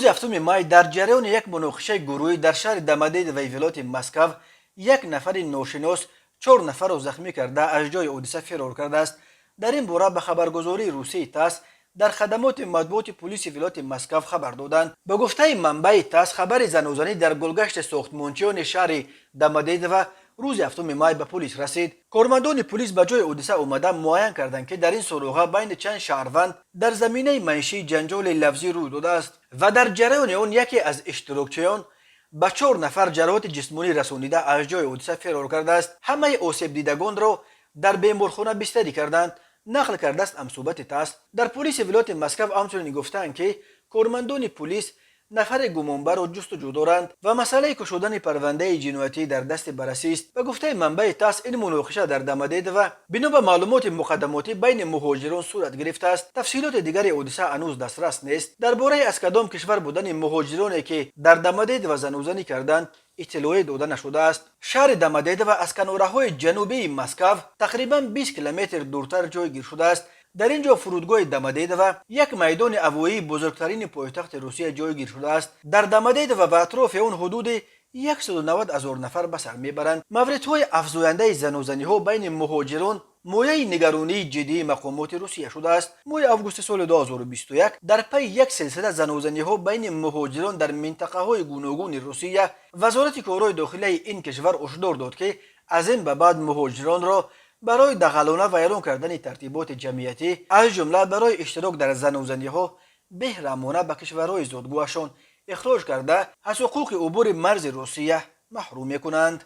هفتم مای در جریان یک مناقشه گروهی در شهر دمدید و ایالت مسکو یک نفر ناشناس 4 نفر را زخمی کرده از جای حادثه فرار کرده است. در این باره به خبرگزاری روسی تاس در خدمات مطبوعات پلیس ولایت مسکو خبر دادند. به گفته منبع تاس خبر زنوزنی در گلگشت ساختمانچیان شهر دمدید و روز هفتم مای به پلیس رسید. کارمندان پلیس به جای حادثه آمده معاین کردند که در این سوراخ بین چند شهروند در زمینه معیشی جنجال لفظی روی داده است و در جریان آن یکی از اشتراکچیان به 4 نفر جراحت جسمانی رسانیده از جای حادثه فرار کرده است. همه آسیب دیدگان را در بیمارخانه بستری کردند. نقل کرده است امصوبت تاس. در پلیس ولایت مسکو همچنین گفتند که کارمندان پلیس نفر گمانبر را جستجو دارند و مسئله کشودن پرونده جنایتی در دست بررسی است. به گفته منبع تاس این مناقشه در دمدید و بنا به معلومات مقدماتی بین مهاجران صورت گرفته است. تفصیلات دیگری حادثه هنوز دسترس نیست. درباره از کدام کشور بودن مهاجرانی که در دمدید و زنوزنی کردند اطلاعی داده نشده است. شهر دمدید و از کناره‌های جنوبی مسکو تقریباً 20 کیلومتر دورتر جایگیر شده است. در اینجا فرودگاه دمدید و یک میدان هوایی بزرگترین پایتخت روسیه جایگیر شده است. در دمدید و به اطراف آن حدود 190,000 نفر به سر میبرند. موردهای افزاینده زنوزنی‌ها بین مهاجران مایه نگرانی جدی مقامات روسیه شده است. ماه آگوست سال 2021 در پی یک سلسله زنوزنی‌ها بین مهاجران در منطقه‌های گوناگون روسیه وزارت کارهای داخلی این کشور هشدار داد که از این به بعد مهاجران را برای دخالانه و ایران کردن ترتیبات جمعیتی از جمله برای اشتراک در زنوزنی‌ها بهرامانه به کشورهای زادگوهشان اخراج کرده از حقوق عبور مرز روسیه محروم می‌کنند.